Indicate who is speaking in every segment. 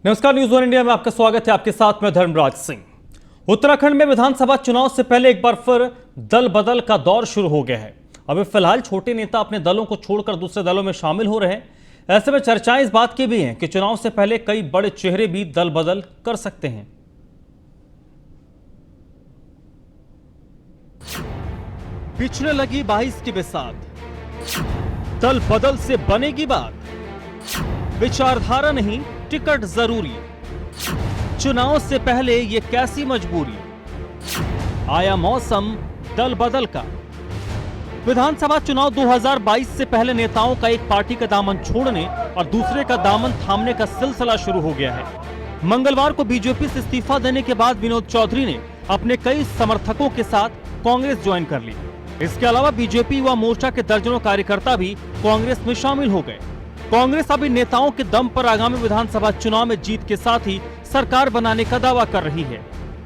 Speaker 1: नमस्कार, news one India में आपका स्वागत है। आपके साथ मैं धर्मराज सिंह। उत्तराखंड में विधानसभा चुनाव से पहले एक बार फिर दल बदल का दौर शुरू हो गया है। अभी फिलहाल छोटे नेता अपने दलों को छोड़कर दूसरे दलों में शामिल हो रहे हैं। ऐसे में चर्चाएं इस बात की भी हैं कि चुनाव से पहले कई बड़े चेहरे भी दल बदल कर सकते हैं। पिछने लगी 22 की बिसात, दल बदल से बनेगी बात। विचारधारा नहीं, टिकट जरूरी। चुनाव से पहले ये कैसी मजबूरी। आया मौसम दल बदल का। विधानसभा चुनाव 2022 से पहले नेताओं का एक पार्टी का दामन छोड़ने और दूसरे का दामन थामने का सिलसिला शुरू हो गया है। मंगलवार को बीजेपी से इस्तीफा देने के बाद विनोद चौधरी ने अपने कई समर्थकों के साथ कांग्रेस ज्वाइन कर ली। इसके अलावा बीजेपी युवा मोर्चा के दर्जनों कार्यकर्ता भी कांग्रेस में शामिल हो गए। कांग्रेस अभी नेताओं के दम पर आगामी विधानसभा चुनाव में जीत के साथ ही सरकार बनाने का दावा कर रही है।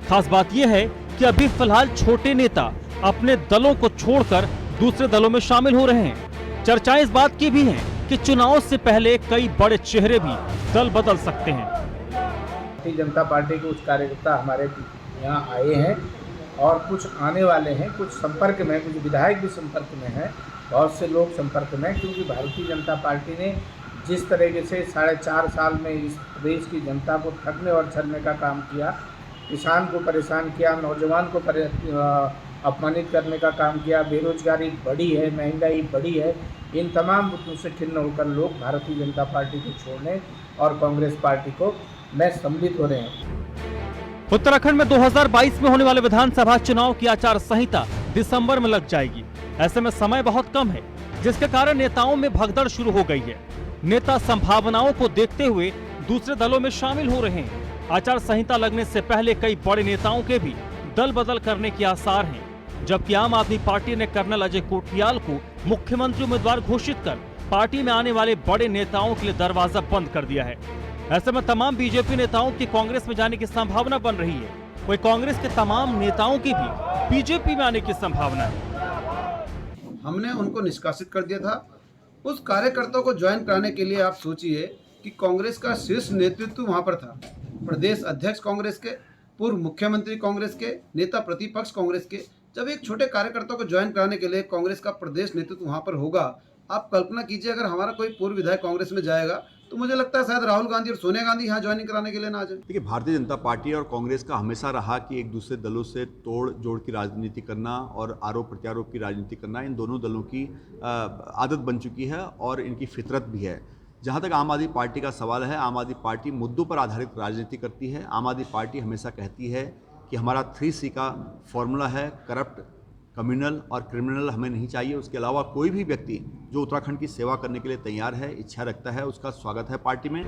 Speaker 1: खास बात यह है कि अभी फिलहाल छोटे नेता अपने दलों को छोड़कर दूसरे दलों में शामिल हो रहे हैं। चर्चाएं इस बात की भी हैं कि चुनाव से पहले कई बड़े चेहरे भी दल बदल सकते हैं।
Speaker 2: भारतीय जनता पार्टी के कुछ कार्यकर्ता हमारे यहाँ आए हैं और कुछ आने वाले हैं, कुछ संपर्क में, कुछ विधायक भी संपर्क में हैं, बहुत से लोग संपर्क में, क्योंकि भारतीय जनता पार्टी ने जिस तरीके से 4.5 साल में इस प्रदेश की जनता को ठगने और छलने का काम किया, किसान को परेशान किया, नौजवान को अपमानित करने का काम किया, बेरोजगारी बढ़ी है, महंगाई बढ़ी है, इन तमाम मुद्दों से खिन्न होकर लोग भारतीय जनता पार्टी को छोड़ने और कांग्रेस पार्टी को में सम्मिलित हो रहे हैं।
Speaker 1: उत्तराखंड में 2022 में होने वाले विधानसभा चुनाव की आचार संहिता दिसंबर में लग जाएगी। ऐसे में समय बहुत कम है, जिसके कारण नेताओं में भगदड़ शुरू हो गई है। नेता संभावनाओं को देखते हुए दूसरे दलों में शामिल हो रहे हैं। आचार संहिता लगने से पहले कई बड़े नेताओं के भी दल बदल करने के आसार हैं। जबकि आम आदमी पार्टी ने कर्नल अजय कोठियाल को मुख्यमंत्री उम्मीदवार घोषित कर पार्टी में आने वाले बड़े नेताओं के लिए दरवाजा बंद कर दिया है। ऐसे में तमाम बीजेपी नेताओं की कांग्रेस में जाने की संभावना बन रही है। वही कांग्रेस के तमाम नेताओं की भी बीजेपी में आने की संभावना है।
Speaker 3: हमने उनको निष्कासित कर दिया था। उस कार्यकर्ताओं को ज्वाइन कराने के लिए आप सोचिए कि कांग्रेस का शीर्ष नेतृत्व वहां पर था। प्रदेश अध्यक्ष कांग्रेस के, पूर्व मुख्यमंत्री कांग्रेस के, नेता प्रतिपक्ष कांग्रेस के। जब एक छोटे कार्यकर्ता को ज्वाइन कराने के लिए कांग्रेस का प्रदेश नेतृत्व वहां पर होगा, आप कल्पना कीजिए अगर हमारा कोई पूर्व विधायक कांग्रेस में जाएगा तो मुझे लगता है शायद राहुल गांधी और सोनिया गांधी यहाँ ज्वाइनिंग कराने के लिए ना आ जाए।
Speaker 4: देखिए, भारतीय जनता पार्टी और कांग्रेस का हमेशा रहा कि एक दूसरे दलों से तोड़ जोड़ की राजनीति करना और आरोप प्रत्यारोप की राजनीति करना इन दोनों दलों की आदत बन चुकी है और इनकी फितरत भी है। जहाँ तक आम आदमी पार्टी का सवाल है, आम आदमी पार्टी मुद्दों पर आधारित राजनीति करती है। आम आदमी पार्टी हमेशा कहती है कि हमारा 3C का फॉर्मूला है, करप्ट, कम्युनल और क्रिमिनल हमें नहीं चाहिए। उसके अलावा कोई भी व्यक्ति जो उत्तराखंड की सेवा करने के लिए तैयार है, इच्छा रखता है, उसका स्वागत है पार्टी में।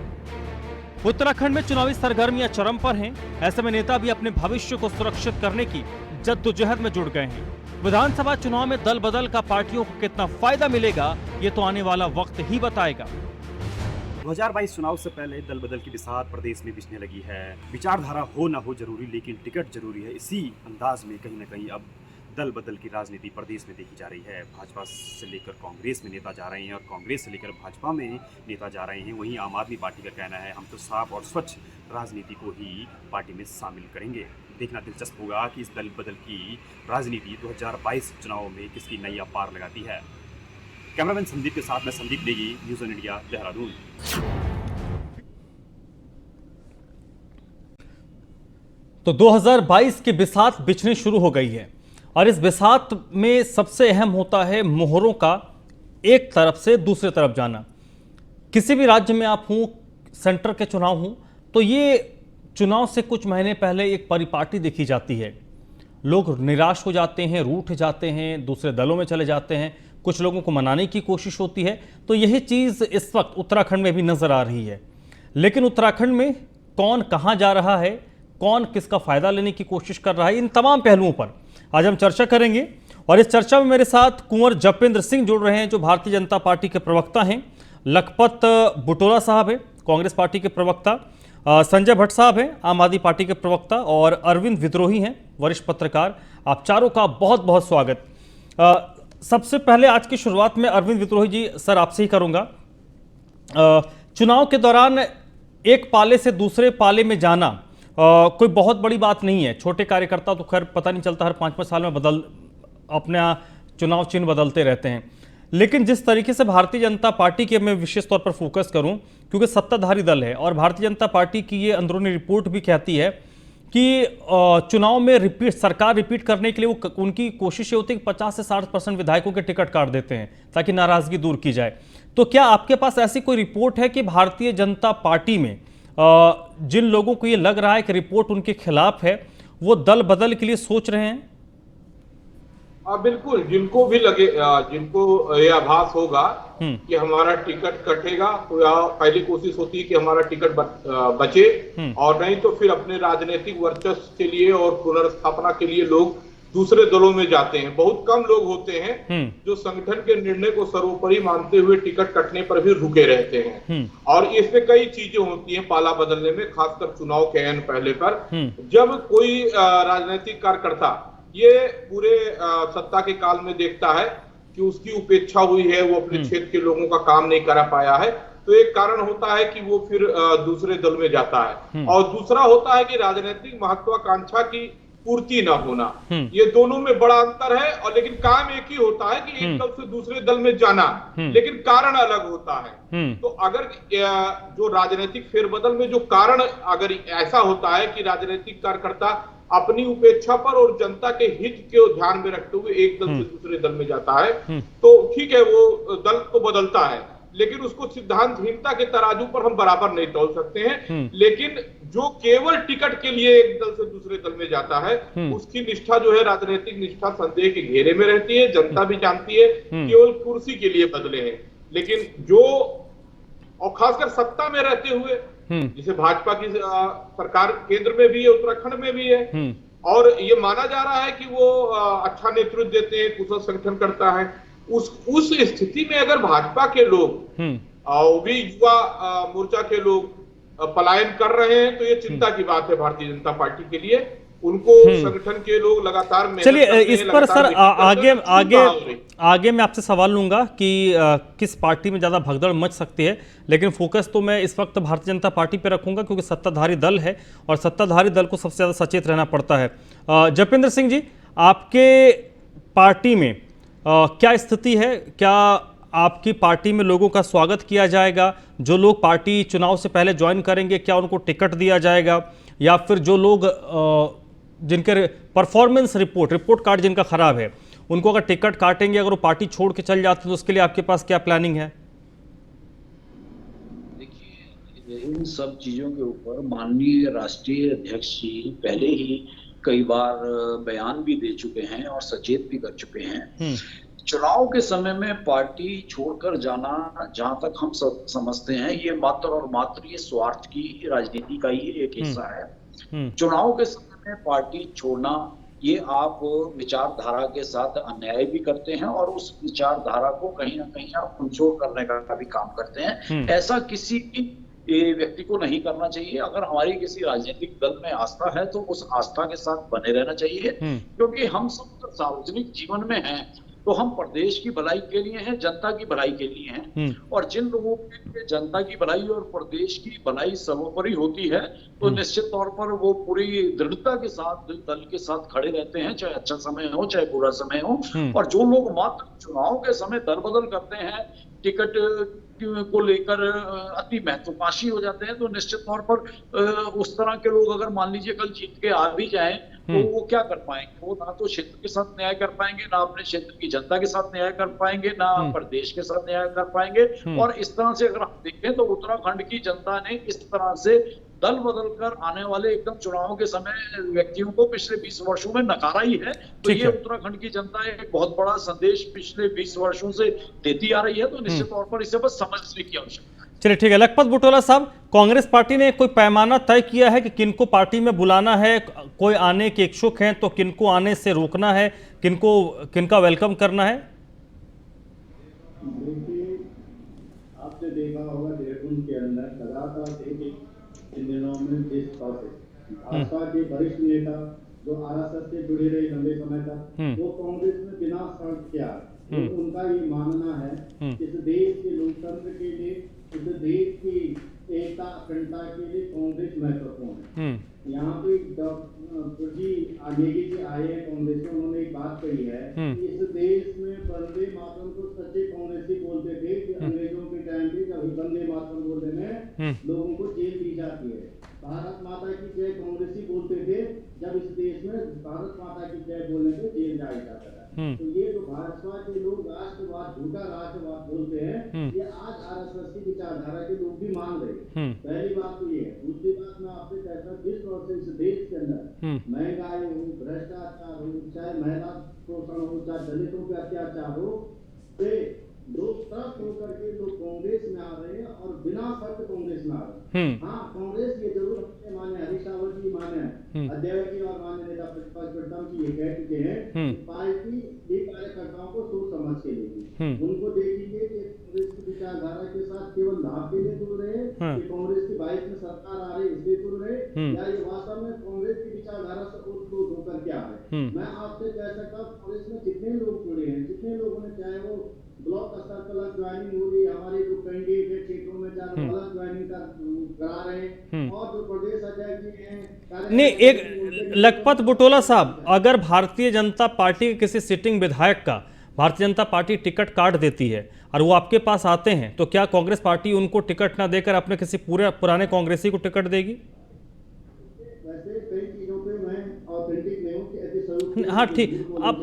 Speaker 1: उत्तराखंड में चुनावी सरगर्मियां चरम पर हैं। ऐसे में नेता भी अपने भविष्य को सुरक्षित करने की जद्दोजहद में जुट गए हैं। विधानसभा चुनाव में दल बदल का पार्टियों को कितना फायदा मिलेगा, ये तो आने वाला वक्त ही बताएगा।
Speaker 5: 2022 चुनाव से पहले दल बदल की बिसात प्रदेश में बिछने लगी है। विचारधारा हो ना हो जरूरी, लेकिन टिकट जरूरी है। इसी अंदाज में कहीं ना कहीं अब दल बदल की राजनीति प्रदेश में देखी जा रही है। भाजपा से लेकर कांग्रेस में नेता जा रहे हैं और कांग्रेस से लेकर भाजपा में नेता जा रहे हैं। वहीं आम आदमी पार्टी का कहना है हम तो साफ और स्वच्छ राजनीति को ही पार्टी में शामिल करेंगे। देखना दिलचस्प होगा कि इस दल बदल की राजनीति 2022 चुनाव में किसकी नैया पार लगाती है। कैमरामैन संदीप के साथ मैं Sandeep Negi, news one India, Dehradun.
Speaker 1: तो 2022 की बिसात बिछनी शुरू हो गई है और इस बिसात में सबसे अहम होता है मोहरों का एक तरफ से दूसरे तरफ जाना। किसी भी राज्य में आप हों, सेंटर के चुनाव हों, तो ये चुनाव से कुछ महीने पहले एक परिपाटी देखी जाती है। लोग निराश हो जाते हैं, रूठ जाते हैं, दूसरे दलों में चले जाते हैं, कुछ लोगों को मनाने की कोशिश होती है। तो यही चीज़ इस वक्त उत्तराखंड में भी नजर आ रही है। लेकिन उत्तराखंड में कौन कहाँ जा रहा है, कौन किसका फायदा लेने की कोशिश कर रहा है, इन तमाम पहलुओं पर आज हम चर्चा करेंगे। और इस चर्चा में मेरे साथ कुंवर जपेंद्र सिंह जुड़ रहे हैं, जो भारतीय जनता पार्टी के प्रवक्ता हैं। लखपत बुटोला साहब हैं, कांग्रेस पार्टी के प्रवक्ता। संजय भट्ट साहब हैं, आम आदमी पार्टी के प्रवक्ता। और अरविंद विद्रोही हैं, वरिष्ठ पत्रकार। आप चारों का बहुत बहुत स्वागत। सबसे पहले आज की शुरुआत में अरविंद विद्रोही जी, सर आपसे ही करूंगा। चुनाव के दौरान एक पाले से दूसरे पाले में जाना कोई बहुत बड़ी बात नहीं है। छोटे कार्यकर्ता तो खैर पता नहीं चलता, हर 5-5 साल में अपना चुनाव चिन्ह बदलते रहते हैं। लेकिन जिस तरीके से भारतीय जनता पार्टी की, मैं विशेष तौर पर फोकस करूं क्योंकि सत्ताधारी दल है और भारतीय जनता पार्टी की ये अंदरूनी रिपोर्ट भी कहती है कि चुनाव में सरकार रिपीट करने के लिए उनकी कोशिश ये होती है कि 50 से 60% विधायकों के टिकट काट देते हैं ताकि नाराजगी दूर की जाए। तो क्या आपके पास ऐसी कोई रिपोर्ट है कि भारतीय जनता पार्टी में जिन लोगों को ये लग रहा है कि रिपोर्ट उनके खिलाफ है, वो दल बदल के लिए सोच रहे हैं?
Speaker 6: बिल्कुल, जिनको भी लगे, जिनको ये आभास होगा कि हमारा टिकट कटेगा, तो या पहली कोशिश होती है कि हमारा टिकट बचे, और नहीं तो फिर अपने राजनीतिक वर्चस्व के लिए और पुनर्स्थापना के लिए लोग दूसरे दलों में जाते हैं। बहुत कम लोग होते हैं जो संगठन के निर्णय को सर्वोपरि मानते हुए टिकट कटने पर भी रुके रहते हैं। और इसमें कई चीजें होती हैं पाला बदलने में, खासकर चुनाव के ऐन पहले पर, जब कोई राजनीतिक कार्यकर्ता ये पूरे सत्ता के काल में देखता है कि उसकी उपेक्षा हुई है, वो अपने क्षेत्र के लोगों का काम नहीं करा पाया है, तो एक कारण होता है कि वो फिर दूसरे दल में जाता है। और दूसरा होता है कि राजनीतिक महत्वाकांक्षा की पूर्ति न होना। ये दोनों में बड़ा अंतर है, और लेकिन काम एक ही होता है कि एक दल से दूसरे दल में जाना, लेकिन कारण अलग होता है। तो अगर जो राजनीतिक फेरबदल में जो कारण अगर ऐसा होता है कि राजनीतिक कार्यकर्ता अपनी उपेक्षा पर और जनता के हित को ध्यान में रखते हुए एक दल से दूसरे दल में जाता है, तो ठीक है, वो दल तो बदलता है, लेकिन उसको सिद्धांतहीनता के तराजू पर हम बराबर नहीं तौल सकते हैं। लेकिन जो केवल टिकट के लिए एक दल से दूसरे दल में जाता है, उसकी निष्ठा जो है, राजनीतिक निष्ठा, संदेह के घेरे में रहती है। जनता भी जानती है केवल कुर्सी के लिए बदले हैं। लेकिन जो, और खासकर सत्ता में रहते हुए, जिसे भाजपा की सरकार केंद्र में भी है, उत्तराखंड में भी है, और ये माना जा रहा है कि वो अच्छा नेतृत्व देते हैं, कुशल संगठन करता है। उस स्थिति में अगर भाजपा के लोग और भी युवा मोर्चा के लोग पलायन कर रहे हैं, तो ये चिंता की बात है भारतीय जनता पार्टी के लिए। उनको संगठन के लोग लगातार मेहनत
Speaker 1: चलिए
Speaker 6: करते हैं,
Speaker 1: इस पर सर
Speaker 6: लगातार
Speaker 1: आगे मैं आपसे सवाल लूंगा कि किस पार्टी में ज्यादा भगदड़ मच सकती है, लेकिन फोकस तो मैं इस वक्त भारतीय जनता पार्टी पे रखूंगा क्योंकि सत्ताधारी दल है और सत्ताधारी दल को सबसे ज्यादा सचेत रहना पड़ता है। जयपेंद्र सिंह जी, आपके पार्टी में क्या स्थिति है? क्या आपकी पार्टी में लोगों का स्वागत किया जाएगा? जो लोग पार्टी चुनाव से पहले ज्वाइन करेंगे, क्या उनको टिकट दिया जाएगा? या फिर जो लोग जिनके परफॉर्मेंस रिपोर्ट कार्ड जिनका खराब है, उनको अगर टिकट काटेंगे, अगर वो पार्टी छोड़ के चल जाते हैं, तो उसके लिए आपके पास क्या प्लानिंग है?
Speaker 7: देखिए, इन सब चीजों के ऊपर माननीय राष्ट्रीय अध्यक्ष जी पहले ही कई बार बयान भी दे चुके हैं और सचेत भी कर चुके हैं। चुनाव के समय में पार्टी छोड़कर जाना, जहां तक हम सब समझते हैं, ये मात्र और मात्र ये स्वार्थ की राजनीति का ही एक हिस्सा है। चुनाव के समय में पार्टी छोड़ना, ये आप विचारधारा के साथ अन्याय भी करते हैं और उस विचारधारा को कहीं ना कहीं आप कमजोर करने का भी काम करते हैं। ऐसा किसी भी व्यक्ति को नहीं करना चाहिए। अगर हमारी किसी राजनीतिक दल में आस्था है तो उस आस्था के साथ बने रहना चाहिए, क्योंकि हम सब सार्वजनिक जीवन में हैं, तो हम प्रदेश की भलाई के लिए हैं, जनता की भलाई के लिए हैं। और जिन लोगों के लिए जनता की भलाई और प्रदेश की भलाई सर्वोपरि होती है, तो निश्चित तौर पर वो पूरी दृढ़ता के साथ दल के साथ खड़े रहते हैं, चाहे अच्छा समय हो चाहे बुरा समय हो। और जो लोग मात्र चुनाव के समय दल बदल करते हैं, टिकट को लेकर अति महत्वाकांक्षी हो जाते हैं, तो निश्चित तौर पर उस तरह के लोग अगर मान लीजिए कल जीत के आ भी जाएं, तो वो क्या कर पाएंगे? वो ना तो क्षेत्र के साथ न्याय कर पाएंगे, ना अपने क्षेत्र की जनता के साथ न्याय कर पाएंगे, ना प्रदेश के साथ न्याय कर पाएंगे। और इस तरह से अगर हम देखें तो उत्तराखंड की जनता ने इस तरह से दल बदल कर आने वाले एकदम चुनाव के समय व्यक्तियों को पिछले 20 वर्षों में नकारा ही है। तो ये उत्तराखंड की जनता एक बहुत बड़ा संदेश पिछले 20 वर्षों से देती आ रही है, तो निश्चित तौर पर इसे बस समझने की आवश्यकता है। चलिए ठीक है।
Speaker 1: लखपत बुटोला साहब, कांग्रेस पार्टी ने कोई पैमाना तय किया है कि किनको पार्टी में बुलाना है? कोई आने के इच्छुक हैं तो किनको आने से रोकना है, किनका वेलकम करना है?
Speaker 8: आपने देखा होगा देहरादून के अंदर लगातार इन दिनों में जिस भाजपा के वरिष्ठ नेता जो आरएसएस से जुड़े रहे लंबे समय तक, वो कांग्रेस में बिना शर्त किया, उनका ये मानना है इस देश के लोकतंत्र के लिए, इस देश की एकता अखंडता के लिए कांग्रेस महत्वपूर्ण है। यहाँ पे डॉक्टर जी आनेगी जी आए हैं कांग्रेस में, उन्होंने एक बात कही है कि इस देश में वंदे मातरम को सच्चे कांग्रेसी बोलते थे कि अंग्रेजों के टाइम पे कभी वंदे मातरम बोलने में लोगों को जेल दी जाती है। भारत माता की जय कांग्रेसी बोलते थे जब इस देश में भारत माता की जय बोलने पे जेल जाया जाता था। तो ये जो भाजपा के लोग राष्ट्रवाद, झूठा राष्ट्रवाद बोलते हैं, ये आज आरएसएस की विचारधारा के लोग भी मान रहे। पहली बात तो ये है। दूसरी बात मैं आपसे कहता हूँ, जिस तरह से इस देश के अंदर महंगाई हो, भ्रष्टाचार हो, चाहे महिला शोषण हो, चाहे दलितों पे अत्याचार हो, लोग तरफ होकर के लोग कांग्रेस में आ रहे हैं और बिना शर्त कांग्रेस में आ रहे हैं। हाँ, कांग्रेस ये जरूर अपने मान्य हरीश रावत जी मान्य अध्यक्ष जी और मान्य नेता प्रतिपक्ष प्रीतम जी ये कह चुके हैं कि पार्टी भी कार्यकर्ताओं को सोच समझ के लेगी। उनको देखेंगे कि कांग्रेस की विचारधारा के साथ केवल लाभ के लिए जुड़ रहे हैं, कि कांग्रेस की 22 में सरकार आ रही इसलिए जुड़ रहे, या ये वास्तव में कांग्रेस की विचारधारा से ओतप्रोत होकर के आ रहे। मैं आपसे कह सकता हूँ, कांग्रेस में जितने लोग जुड़े हैं, जितने लोगों ने, चाहे वो ब्लॉक स्तर पर अलग ज्वाइनिंग हो रही है, हमारे जो कैंडिडेट है क्षेत्रों में जा रहे अलग ज्वाइनिंग करा रहे हैं, और जो प्रदेश अध्यक्ष जी हैं।
Speaker 1: नहीं, एक लखपत बुटोला साहब, अगर भारतीय जनता पार्टी के किसी सिटिंग विधायक का भारतीय जनता पार्टी टिकट काट देती है और वो आपके पास आते हैं, तो क्या कांग्रेस पार्टी उनको टिकट ना देकर अपने किसी पुराने कांग्रेसी को टिकट देगी?
Speaker 8: वैसे कई चीजों पे मैं ऑथेंटिक नहीं हूँ कि ऐसे स्वरूप।
Speaker 1: हाँ, ठीक। अब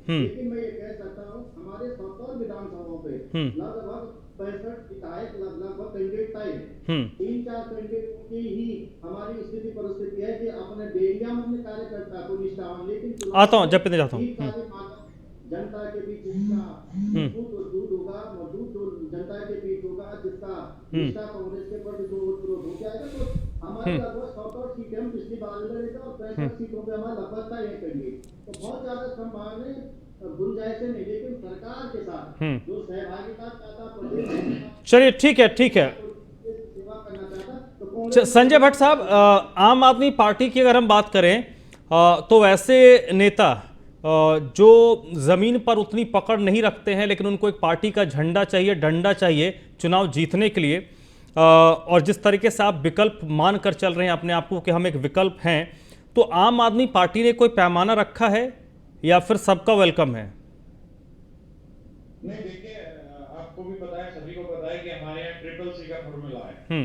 Speaker 8: लेकिन मैं ये कह सकता हूँ, हमारे 70 विधानसभाओं पे लगभग 65 विधायक लगभग कैंडिडेट तय है। 3-4 कैंडिडेट की ही हमारी स्थिति परिस्थिति है कि अपने डेरिया में अपने कार्यकर्ता को निष्ठावान, लेकिन
Speaker 1: आता हूँ जब जाता हूँ
Speaker 8: जनता के बीच जिसका दूध होगा, दूध जनता के बीच होगा, जिसका निष्ठा कांग्रेस के प्रति जो विरोध हो जाएगा, तो हमारे लगभग 100 सीटें हम पिछली बार लड़ेगा और 65 सीटों पे हमारा लगभग तय करेंगे। तो बहुत ज्यादा संभावना गुंजाइश नहीं, लेकिन सरकार के साथ जो सहभागिता चाहता प्रदेश।
Speaker 1: चलिए, ठीक है, ठीक है। संजय भट्ट साहब, आम आदमी पार्टी की अगर हम बात करें तो वैसे नेता जो जमीन पर उतनी पकड़ नहीं रखते हैं, लेकिन उनको एक पार्टी का झंडा चाहिए, डंडा चाहिए चुनाव जीतने के लिए, और जिस तरीके से आप विकल्प मान कर चल रहे हैं अपने आप को कि हम एक विकल्प हैं, तो आम आदमी पार्टी ने कोई पैमाना रखा है या फिर सबका वेलकम है?
Speaker 9: नहीं, देखिए, आपको भी पता है, सभी को पता है कि हमारे यहाँ CCC का फॉर्मूला है।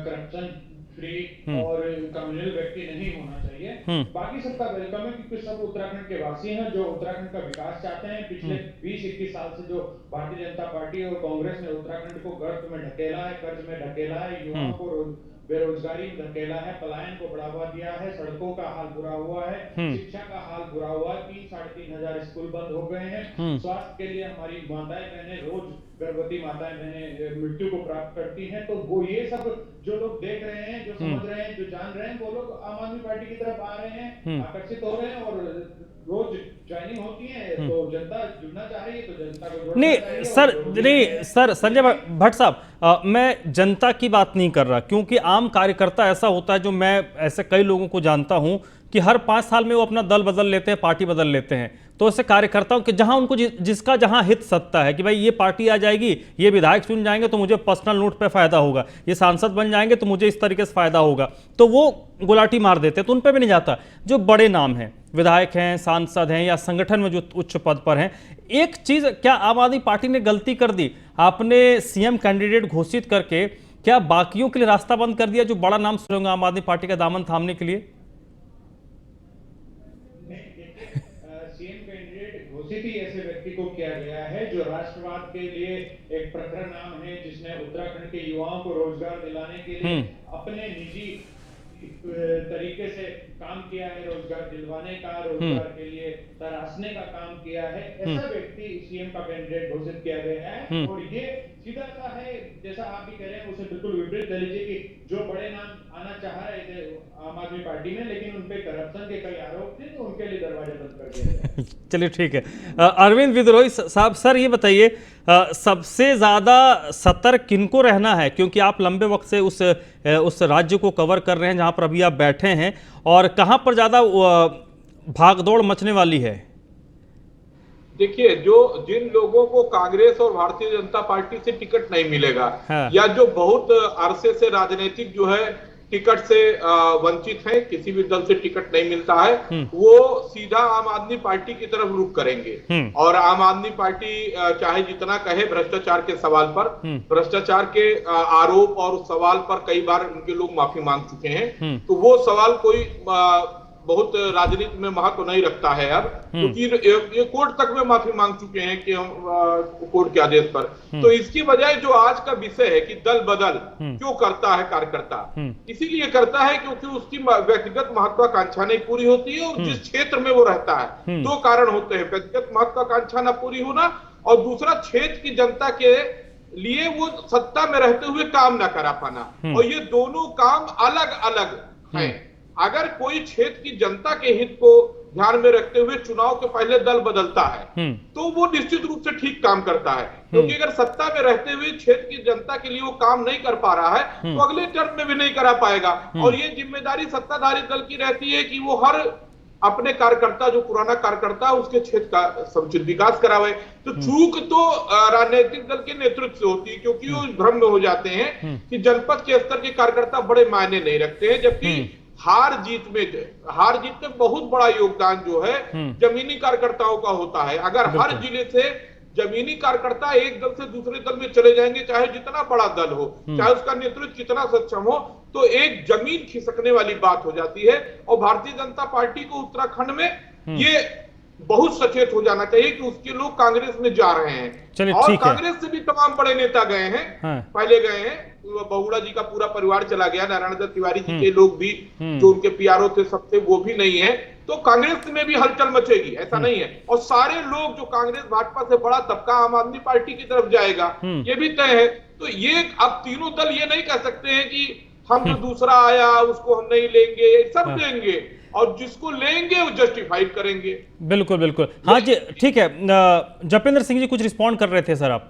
Speaker 9: करप्शन फ्री और कम्युनल व्यक्ति नहीं होना चाहिए। बाकी सबका वेलकम है, क्योंकि सब उत्तराखंड के वासी हैं जो उत्तराखंड का विकास चाहते हैं। पिछले 20-21 साल से जो भारतीय जनता पार्टी और कांग्रेस ने उत्तराखंड को गर्त में ढकेला है, कर्ज में ढकेला है, युवाओं को बेरोजगारी में धकेला है, पलायन को बढ़ावा दिया है, सड़कों का हाल बुरा हुआ है, शिक्षा का हाल बुरा हुआ है, 3-3.5 स्कूल बंद हो गए हैं। स्वास्थ्य के लिए हमारी माताएं बहनें, रोज गर्भवती माताएं बहनें मृत्यु को प्राप्त करती हैं। तो वो ये सब जो लोग देख रहे हैं, जो समझ रहे हैं, जो जान रहे हैं, वो लोग आम आदमी पार्टी की तरफ आ रहे हैं, आकर्षित हो रहे हैं, और रोज ज्वाइनिंग होती है, तो जनता जुड़ना चाह रही है, तो जनता को
Speaker 1: नहीं सर, नहीं सर, संजय भट्ट साहब, मैं जनता की बात नहीं कर रहा, क्योंकि आम कार्यकर्ता ऐसा होता है, जो मैं ऐसे कई लोगों को जानता हूं कि हर 5 साल में वो अपना दल बदल लेते हैं, पार्टी बदल लेते हैं। तो ऐसे कार्यकर्ताओं के जहां उनको जिसका जहां हित सत्ता है कि भाई ये पार्टी आ जाएगी, ये विधायक चुन जाएंगे तो मुझे पर्सनल नोट पे फायदा होगा, ये सांसद बन जाएंगे तो मुझे इस तरीके से फायदा होगा, तो वो गुलाटी मार देते हैं, तो उन पे भी नहीं जाता। जो बड़े नाम हैं, विधायक हैं, सांसद हैं, या संगठन में जो उच्च पद पर हैं, एक चीज क्या आम आदमी पार्टी ने गलती कर दी? आपने सीएम कैंडिडेट घोषित करके क्या बाकियों के लिए रास्ता बंद कर दिया जो बड़ा नाम सुनेंगे आम आदमी पार्टी का दामन थामने के लिए?
Speaker 9: घोषित ही ऐसे व्यक्ति को किया गया है जो राष्ट्रवाद के लिए एक प्रखर नाम है, जिसने उत्तराखंड के युवाओं को रोजगार दिलाने के लिए अपने निजी तरीके से काम किया है, रोजगार दिलवाने का, रोजगार के लिए तराशने का काम किया है। ऐसा व्यक्ति सीएम का कैंडिडेट घोषित किया गया है, और ये सीधा सा है, जैसा आप भी कह रहे हैं, उसे बिल्कुल विपरीत कह लीजिए कि जो बड़े नाम आना चाह रहे थे आम आदमी पार्टी में, लेकिन उन पे करप्शन के कई आरोप थे, तो उनके लिए दरवाजे बंद कर दिया।
Speaker 1: चलिए, ठीक है। अरविंद विद्रोही साहब, सर ये बताइए, सबसे ज्यादा सतर्क किनको रहना है, क्योंकि आप लंबे वक्त से उस राज्य को कवर कर रहे हैं जहां पर अभी आप बैठे हैं, और कहां पर ज्यादा भागदौड़ मचने वाली है?
Speaker 6: देखिए, जो जिन लोगों को कांग्रेस और भारतीय जनता पार्टी से टिकट नहीं मिलेगा, या जो बहुत अरसे से राजनीतिक जो है टिकट से वंचित हैं, किसी भी दल से टिकट नहीं मिलता है, वो सीधा आम आदमी पार्टी की तरफ रुख करेंगे। और आम आदमी पार्टी चाहे जितना कहे भ्रष्टाचार के सवाल पर, भ्रष्टाचार के आरोप और उस सवाल पर कई बार उनके लोग माफी मांग चुके हैं, तो वो सवाल कोई बहुत राजनीति में महत्व नहीं रखता है अब, क्योंकि ये कोर्ट तक में माफी मांग चुके हैं कि हम कोर्ट के आदेश पर। तो इसकी बजाय जो आज का विषय है कि दल बदल क्यों करता है कार्यकर्ता, इसीलिए करता है क्योंकि उसकी व्यक्तिगत महत्वाकांक्षा नहीं पूरी होती है, और जिस क्षेत्र में वो रहता है, दो कारण होते हैं, व्यक्तिगत महत्वाकांक्षा न पूरी होना, और दूसरा क्षेत्र की जनता के लिए वो सत्ता में रहते हुए काम न करा पाना, और ये दोनों काम अलग अलग हैं। अगर कोई क्षेत्र की जनता के हित को ध्यान में रखते हुए चुनाव के पहले दल बदलता है, तो वो निश्चित रूप से ठीक काम करता है, क्योंकि अगर सत्ता में रहते हुए क्षेत्र की जनता के लिए वो काम नहीं कर पा रहा है, तो अगले टर्म में भी नहीं करा पाएगा। और ये जिम्मेदारी सत्ताधारी दल की रहती है कि वो हर अपने कार्यकर्ता, जो पुराना कार्यकर्ता है, उसके क्षेत्र का समुचित विकास करावे। तो चूक तो राजनीतिक दल के नेतृत्व से होती है, क्योंकि वो भ्रम में हो जाते हैं कि जनपद के स्तर के कार्यकर्ता बड़े मायने नहीं रखते हैं, जबकि हार जीत में बहुत बड़ा योगदान जो है जमीनी कार्यकर्ताओं का होता है। अगर हर जिले से जमीनी कार्यकर्ता एक दल से दूसरे दल में चले जाएंगे, चाहे जितना बड़ा दल हो, चाहे उसका नेतृत्व कितना सक्षम हो, तो एक जमीन खिसकने वाली बात हो जाती है। और भारतीय जनता पार्टी को उत्तराखंड में ये बहुत सचेत हो जाना चाहिए कि उसके लोग कांग्रेस में जा रहे हैं, और कांग्रेस से भी तमाम बड़े नेता गए हैं, पहले गए हैं। बहुगुणा जी का पूरा परिवार चला गया, नारायण दत्त तिवारी जी के लोग भी जो उनके पीआरओ थे सबसे, वो भी नहीं है। तो कांग्रेस में भी हलचल मचेगी, ऐसा नहीं है। और सारे लोग जो कांग्रेस भाजपा से बड़ा तबका आम आदमी पार्टी की तरफ जाएगा, ये भी तय है। तो ये अब तीनों दल ये नहीं कह सकते हैं कि हम जो दूसरा आया उसको हम नहीं लेंगे, सब लेंगे, और जिसको लेंगे वो जस्टिफाइड करेंगे।
Speaker 1: बिल्कुल बिल्कुल, हाँ जी, ठीक है। जपेंद्र सिंह जी कुछ रिस्पॉन्ड कर रहे थे सर आप।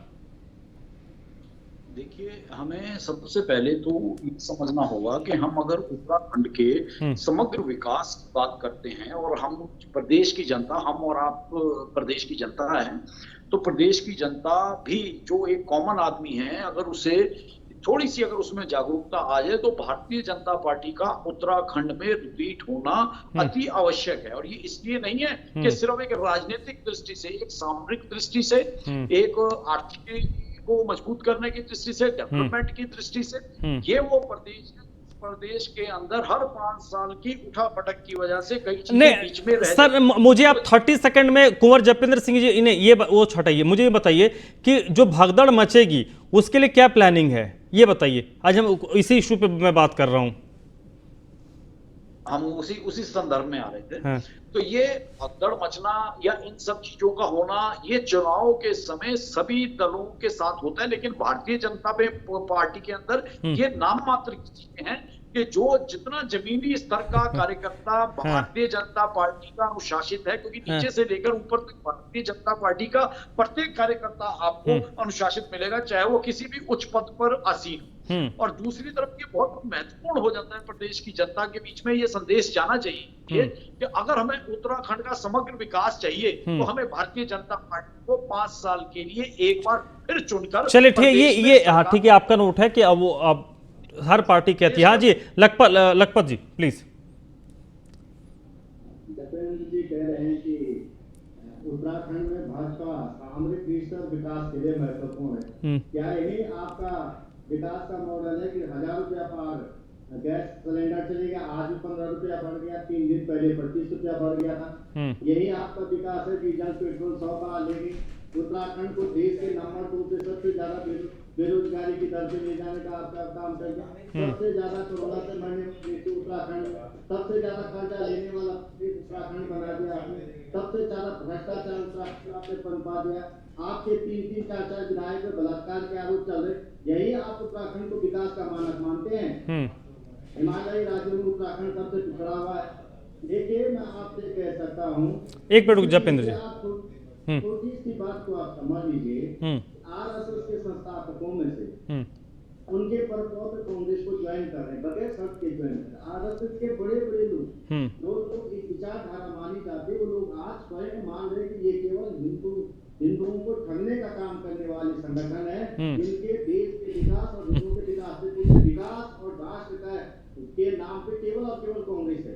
Speaker 7: देखिए, हमें सबसे पहले तो ये समझना होगा कि हम अगर उत्तराखंड के समग्र विकास की बात करते हैं, और हम प्रदेश की जनता, हम और आप प्रदेश की जनता हैं, तो प्रदेश की जनता भी जो एक कॉमन आदमी है, अगर उसे थोड़ी सी अगर उसमें जागरूकता आ जाए, तो भारतीय जनता पार्टी का उत्तराखंड में रिपीट होना अति आवश्यक है। और ये इसलिए नहीं है कि सिर्फ एक राजनीतिक दृष्टि से, एक सामरिक दृष्टि से, एक आर्थिक को मजबूत करने की दृष्टि से, डेवलपमेंट की दृष्टि से, ये वो प्रदेश के अंदर हर 5 साल की उठापटक की वजह से कई चीजें बीच में रह।
Speaker 1: सर, मुझे आप 30 सेकंड में कुंवर जपेंद्र सिंह जी इन्हें ये वो छटाइए, मुझे ये बताइए कि जो भगदड़ मचेगी उसके लिए क्या प्लानिंग है, ये बताइए। आज हम इसी इशू पे मैं बात कर रहा हूं।
Speaker 7: हम उसी संदर्भ में आ रहे थे। तो ये भगदड़ मचना या इन सब चीजों का होना, ये चुनाव के समय सभी दलों के साथ होता है, लेकिन भारतीय जनता पार्टी के अंदर ये नाम मात्र की चीजें हैं कि जो जितना जमीनी स्तर का कार्यकर्ता भारतीय जनता पार्टी का अनुशासित है, क्योंकि नीचे से लेकर ऊपर तक भारतीय जनता पार्टी का प्रत्येक कार्यकर्ता आपको अनुशासित मिलेगा, चाहे वो किसी भी उच्च पद पर आसीन। और दूसरी तरफ ये बहुत महत्वपूर्ण हो जाता है, प्रदेश की जनता के बीच में ये संदेश जाना चाहिए कि अगर हमें उत्तराखंड का समग्र विकास चाहिए, तो हमें भारतीय जनता पार्टी को 5 साल के लिए एक बार फिर चुनकर।
Speaker 1: चलिए ठीक है, ये हाँ ठीक है, आपका नोट है कि अब हर पार्टी कहती है। हाँ जी, लखपत जी प्लीज।
Speaker 8: जपेंद्र जी कह रहे हैं कि उत्तराखंड में भाजपा सामरिक विकास के लिए महत्वपूर्ण है। क्या यही आपका विकास का मॉडल है कि 1000 रुपया पर गैस सिलेंडर चलेगा? आज भी 15 रुपया बढ़ गया, 3 दिन पहले 25 रुपया बढ़ गया था। यही आपका विकास है? डीजल पेट्रोल 100 का लेंगे उत्तराखंड को देश के नंबर 2 पे सबसे ज्यादा बेरोजगारी की दर से ले जाने का आपका काम चलेगा। सबसे ज्यादा कोरोना से मरने वाले उत्तराखंड, सबसे ज्यादा कर्जा लेने वाला उत्तराखंड बना दिया आपने, सबसे ज्यादा भ्रष्टाचार उत्तराखंड आपने पनपा दिया। आपके 3-3, 4-4 विधायक पे बलात्कार के आरोप चल रहे, यही आप उत्तराखंड को विकास का मानक मानते हैं? हिमालयी राज्यों में उत्तराखंड सबसे पिछड़ा हुआ है। देखिए, मैं आपसे कह सकता हूँ,
Speaker 1: एक मिनट जपेंद्र जी,
Speaker 8: छोटी सी बात को आप समझ लीजिए। आरएसएस के संस्थापकों में से उनके परपौत्र कांग्रेस को ज्वाइन कर रहे हैं, बगैर शर्त के ज्वाइन कर रहे हैं। आरएसएस के बड़े बड़े लोग जो लोग एक विचारधारा मानी जाती है, वो लोग आज स्वयं मान रहे हैं कि ये केवल हिंदुओं को ठगने का काम करने वाले संगठन है, जिनके देश के विकास और हिंदुओं के विकास से कुछ विकास और राष्ट्र के नाम पे केवल और केवल कांग्रेस है।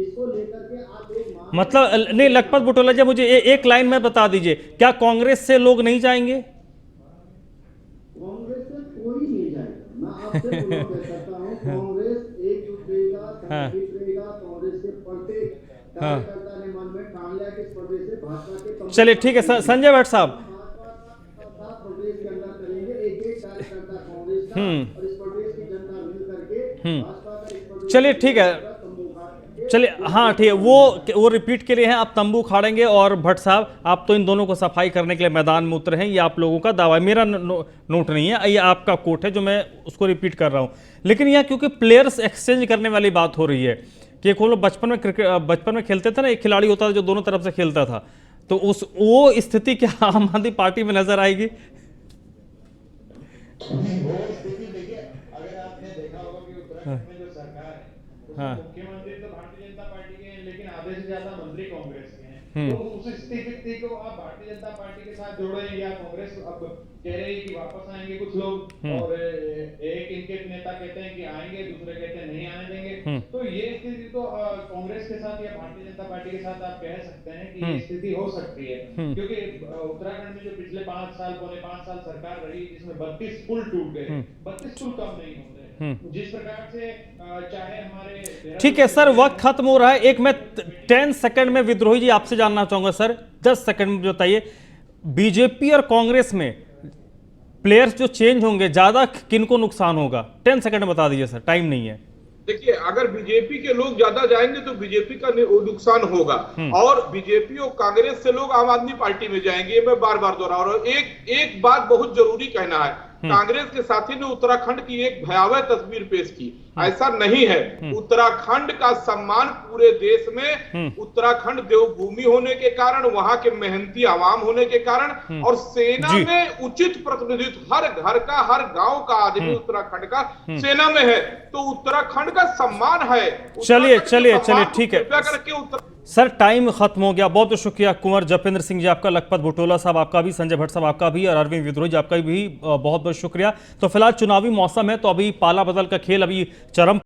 Speaker 8: इसको लेकर के आप एक
Speaker 1: मतलब नहीं, लखपत बुटोला जी मुझे एक लाइन में बता दीजिए, क्या कांग्रेस से लोग नहीं जाएंगे?
Speaker 8: कांग्रेस से कोई नहीं जाएगा। मैं आपसे कहता हूँ, कांग्रेस एकजुट रहेगा, संगठित रहेगा। कांग्रेस के प्रत्येक कार्यकर्ता ने मन में ठान लिया कि इस प्रदेश से भाजपा के।
Speaker 1: चलिए ठीक है संजय भट्ट साहब,
Speaker 8: प्रदेश के अंदर करेंगे, एक एक कार्यकर्ता कांग्रेस का और इस प्रदेश की जनता मिल करके भाजपा का इस प्रदेश।
Speaker 1: चलिए ठीक है, चलिए हाँ ठीक है, वो रिपीट के लिए हैं, आप तंबू खाड़ेंगे। और भट्ट साहब, आप तो इन दोनों को सफाई करने के लिए मैदान में उतरे हैं, ये आप लोगों का दावा है, मेरा नोट नहीं है, ये आपका कोट है जो मैं उसको रिपीट कर रहा हूं। लेकिन यह क्योंकि प्लेयर्स एक्सचेंज करने वाली बात हो रही है कि एक लोग बचपन में खेलते थे ना, एक खिलाड़ी होता था जो दोनों तरफ से खेलता था, तो वो स्थिति क्या आम आदमी पार्टी में नजर आएगी?
Speaker 9: वो स्थिति देखिए, अगर आपने देखा होगा कि उत्तराखंड में जो सरकार है, उसमें मुख्यमंत्री तो भारतीय जनता पार्टी के हैं, लेकिन आधे से ज्यादा मंत्री कांग्रेस के हैं। तो उस स्थिति को आप भारतीय जनता पार्टी के साथ जोड़े, या कांग्रेस अब कह रही है कि वापस आएंगे कुछ लोग, और एक इनके नेता कहते हैं कि आएंगे, दूसरे कहते हैं नहीं आने देंगे। तो ये स्थिति तो कांग्रेस के साथ या भारतीय जनता पार्टी के साथ आप कह सकते हैं कि ये स्थिति हो सकती है, क्योंकि उत्तराखंड में जो पिछले 5 साल, पौने 5 साल सरकार रही, जिसमें 32 पुल टूट गए, 32 पुल कम नहीं होते। जिस प्रकार से चाहे हमारे।
Speaker 1: ठीक है सर, वक्त खत्म हो रहा है। एक मैं 10 सेकंड में विद्रोही जी आपसे जानना चाहूंगा सर, 10 सेकंड में बताइए, बीजेपी और कांग्रेस में प्लेयर्स जो चेंज होंगे, ज्यादा किनको नुकसान होगा? 10 सेकंड में बता दीजिए सर, टाइम नहीं है।
Speaker 6: देखिए, अगर बीजेपी के लोग ज्यादा जाएंगे तो बीजेपी का नुकसान होगा, और बीजेपी और कांग्रेस से लोग आम आदमी पार्टी में जाएंगे। ये मैं बार बार दोहरा रहा हूं। एक बात बहुत जरूरी कहना है, कांग्रेस के साथी ने उत्तराखंड की एक भयावह तस्वीर पेश की। ऐसा नहीं है, उत्तराखंड का सम्मान पूरे देश में, उत्तराखंड देवभूमि होने के कारण, वहां के मेहनती आवाम होने के कारण, और सेना में उचित प्रतिनिधित्व, हर घर का, हर गांव का आदमी उत्तराखंड का सेना में है, तो उत्तराखंड का सम्मान है।
Speaker 1: चलिए ठीक है सर, टाइम खत्म हो गया। बहुत बहुत शुक्रिया कुंवर जपेंद्र सिंह जी आपका, लखपत बुटोला साहब आपका भी, संजय भट्ट साहब आपका भी, और अरविंद विद्रोही जी आपका भी बहुत बहुत शुक्रिया। तो फिलहाल चुनावी मौसम है, तो अभी पाला बदल का खेल अभी चरम